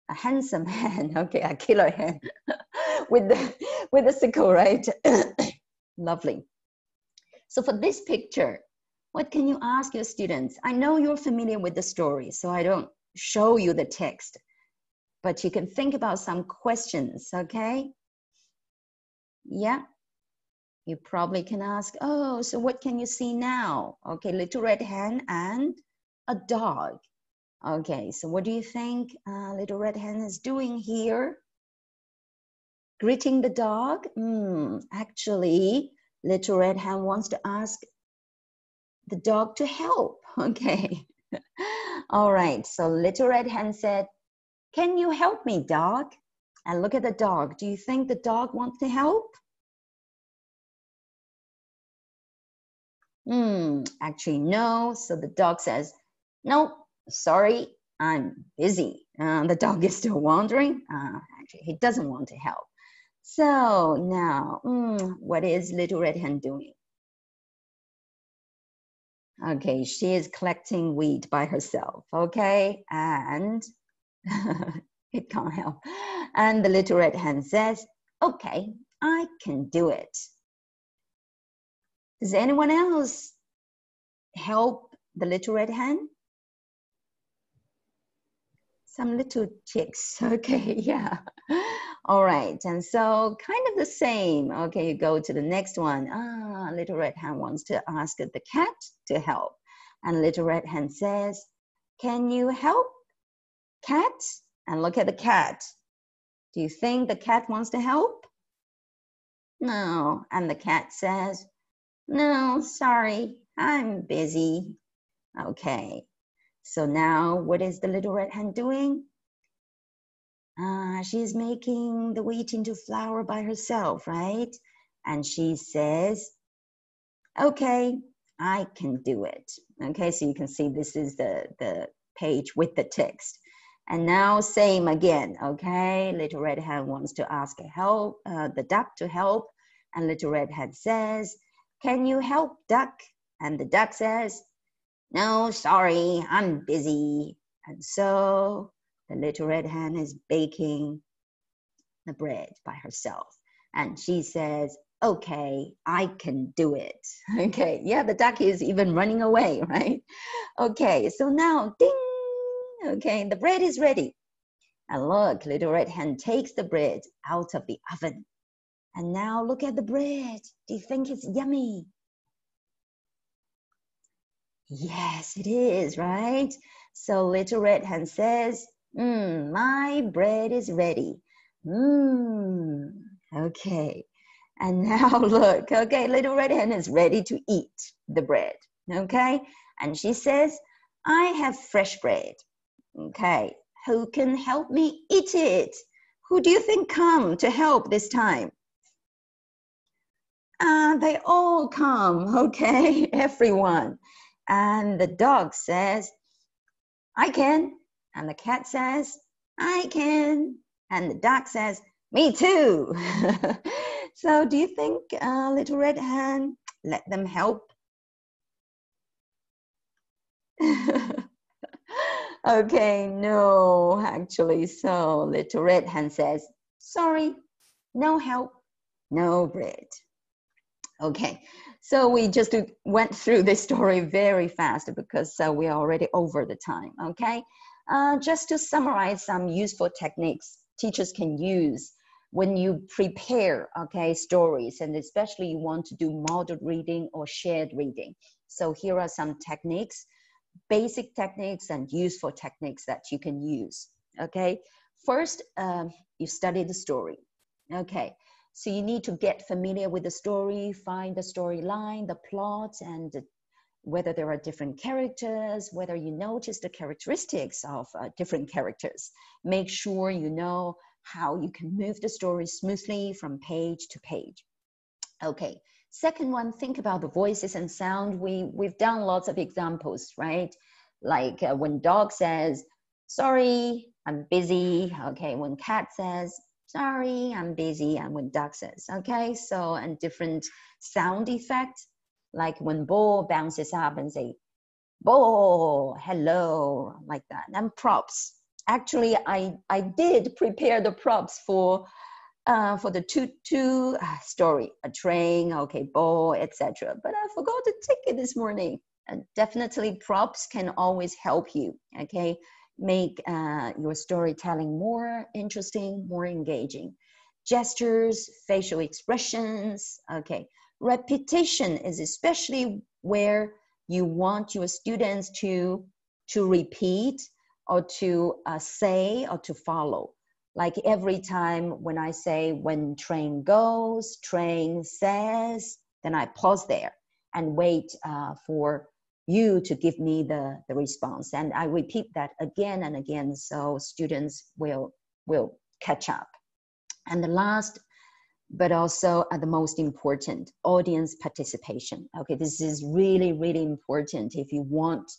a handsome hen, okay, a killer hen with the sickle, right? Lovely. So for this picture, what can you ask your students? I know you're familiar with the story, so I don't show you the text, but you can think about some questions, okay? Yeah. You probably can ask, oh, so what can you see now? Okay, little red hen and a dog. Okay, so what do you think Little Red Hen is doing here? Greeting the dog? Actually, Little Red Hen wants to ask the dog to help. Okay. All right, so Little Red Hen said, "Can you help me, dog?" And look at the dog. Do you think the dog wants to help? Actually, no. So the dog says, "No, sorry, I'm busy." The dog is still wandering. Actually, he doesn't want to help. So now, what is Little Red Hen doing? Okay, she is collecting wheat by herself, okay? And it can't help. And the Little Red Hen says, "Okay, I can do it." Does anyone else help the Little Red Hen? Some little chicks, okay, yeah. All right, and so kind of the same. Okay, you go to the next one. Little Red Hen wants to ask the cat to help. And Little Red Hen says, "Can you help, cat?" And look at the cat. Do you think the cat wants to help? No, and the cat says, "No, sorry, I'm busy." Okay, so now what is the Little Red Hen doing? She's making the wheat into flour by herself, right? And she says, "Okay, I can do it." Okay, so you can see this is the page with the text. And now same again, okay? Little Red Hen wants to ask the duck to help. And Little Red Hen says, "Can you help, duck?" And the duck says, "No, sorry, I'm busy." And so the Little Red Hen is baking the bread by herself. And she says, "Okay, I can do it." Okay, yeah, the duck is even running away, right? Okay, so now, ding, okay, the bread is ready. And look, Little Red Hen takes the bread out of the oven. And now look at the bread. Do you think it's yummy? Yes, it is, right? So Little Red Hen says, "My bread is ready." Okay. And now look, okay, Little Red Hen is ready to eat the bread, okay? And she says, "I have fresh bread." Okay, who can help me eat it? Who do you think come to help this time? They all come, okay, everyone. And the dog says, "I can." And the cat says, "I can." And the duck says, "Me too." So do you think Little Red Hen let them help? Okay, no, actually. So Little Red Hen says, "Sorry, no help, no bread." Okay, so we just went through this story very fast because we're already over the time, okay? Just to summarize some useful techniques teachers can use when you prepare, okay, stories, and especially you want to do modeled reading or shared reading. So here are some techniques, basic techniques and useful techniques that you can use, okay? First, you study the story, okay? So you need to get familiar with the story, find the storyline, the plot, and whether there are different characters, whether you notice the characteristics of different characters. Make sure you know how you can move the story smoothly from page to page. Okay, second one, think about the voices and sound. We've done lots of examples, right? Like when dog says, "Sorry, I'm busy." Okay, when cat says, "Sorry, I'm busy," and when duck says, okay, so, and different sound effects, like when Bo bounces up and say, "Bo, hello," like that. And props. Actually, I did prepare the props for the tutu story, a train, okay, Bo, etc. But I forgot to take it this morning. And definitely props can always help you, okay? Make your storytelling more interesting, more engaging. Gestures, facial expressions, okay. Repetition is especially where you want your students to repeat or to say or to follow. Like every time when I say, when train goes, train says, then I pause there and wait for you to give me the response. And I repeat that again and again so students will catch up. And the last, but also the most important, audience participation. Okay, this is really, really important if you want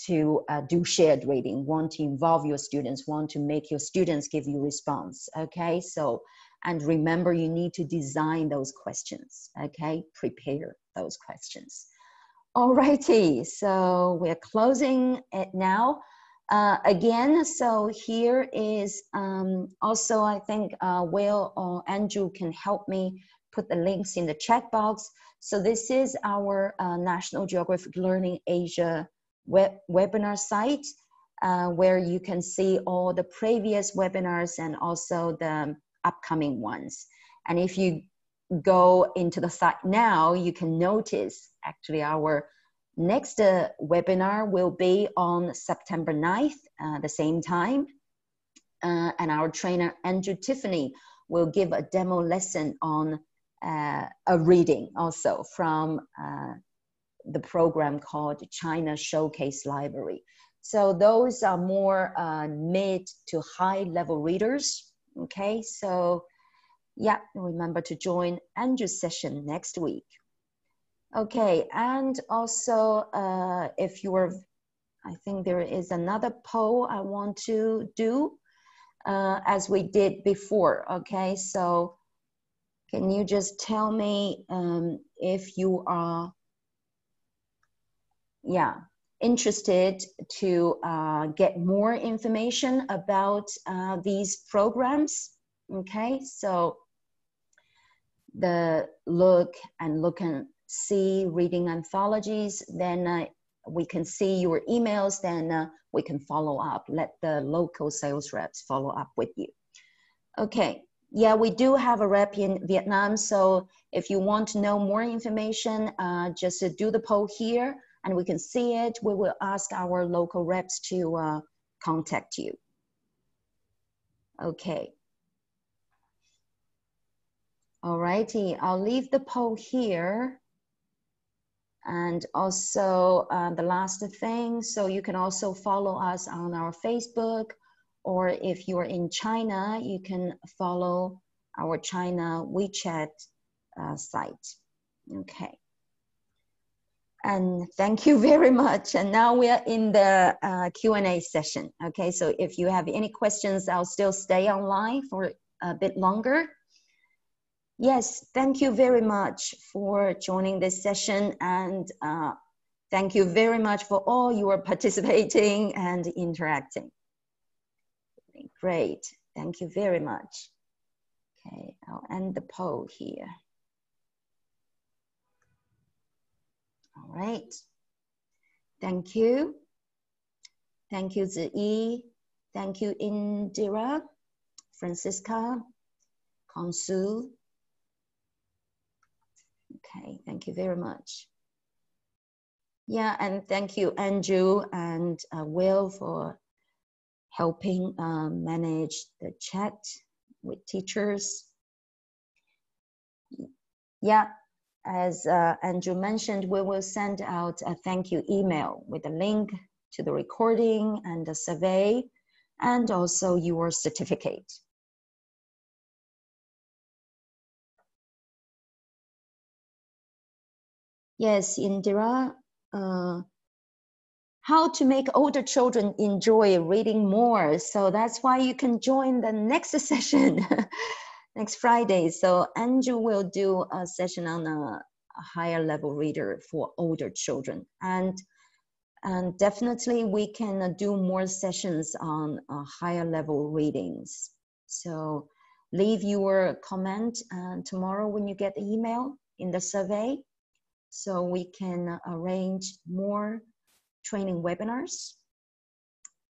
to do shared reading, want to involve your students, want to make your students give you response, okay? So, and remember, you need to design those questions, okay? Prepare those questions. All righty, so we're closing it now. Again, so here is also, I think Will or Andrew can help me put the links in the chat box. So this is our National Geographic Learning Asia webinar site where you can see all the previous webinars and also the upcoming ones. And if you go into the site now, you can notice actually our next webinar will be on September 9th, the same time. And our trainer, Andrew Tiffany, will give a demo lesson on a reading also from the program called China Showcase Library. So those are more mid to high level readers. Okay, so yeah, remember to join Andrew's session next week. Okay, and also if you're, I think there is another poll I want to do as we did before. Okay, so can you just tell me if you are interested to get more information about these programs? Okay, so the Look and Look and See reading anthologies, then we can see your emails, then we can follow up, let the local sales reps follow up with you. Okay, yeah, we do have a rep in Vietnam, so if you want to know more information, just do the poll here and we can see it. We will ask our local reps to contact you. Okay. All righty, I'll leave the poll here. And also the last thing, so you can also follow us on our Facebook, or if you're in China, you can follow our China WeChat site. Okay. And thank you very much. And now we are in the Q&A session. Okay, so if you have any questions, I'll still stay online for a bit longer. Yes, thank you very much for joining this session, and thank you very much for all you are participating and interacting. Great, thank you very much. Okay, I'll end the poll here. All right, thank you. Thank you, Ziyi. Thank you, Indira, Francisca, Konsu. Okay, thank you very much. Yeah, and thank you, Andrew and Will, for helping manage the chat with teachers. Yeah, as Andrew mentioned, we will send out a thank you email with a link to the recording and the survey, and also your certificate. Yes, Indira, how to make older children enjoy reading more. So that's why you can join the next session next Friday. So Andrew will do a session on a higher level reader for older children. And definitely we can do more sessions on higher level readings. So leave your comment tomorrow when you get the email in the survey, so we can arrange more training webinars.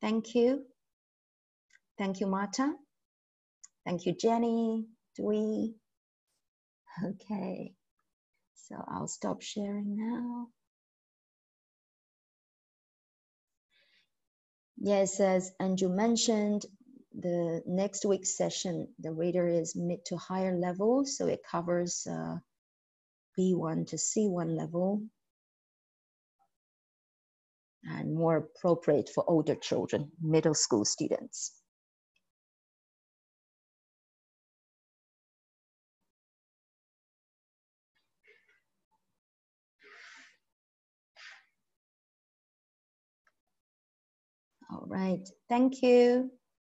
Thank you. Thank you, Marta. Thank you, Jenny, Dewey. Okay, so I'll stop sharing now. Yes, as Andrew mentioned, the next week's session, the reader is mid to higher level, so it covers B1 to C1 level, and more appropriate for older children, middle school students. All right, thank you.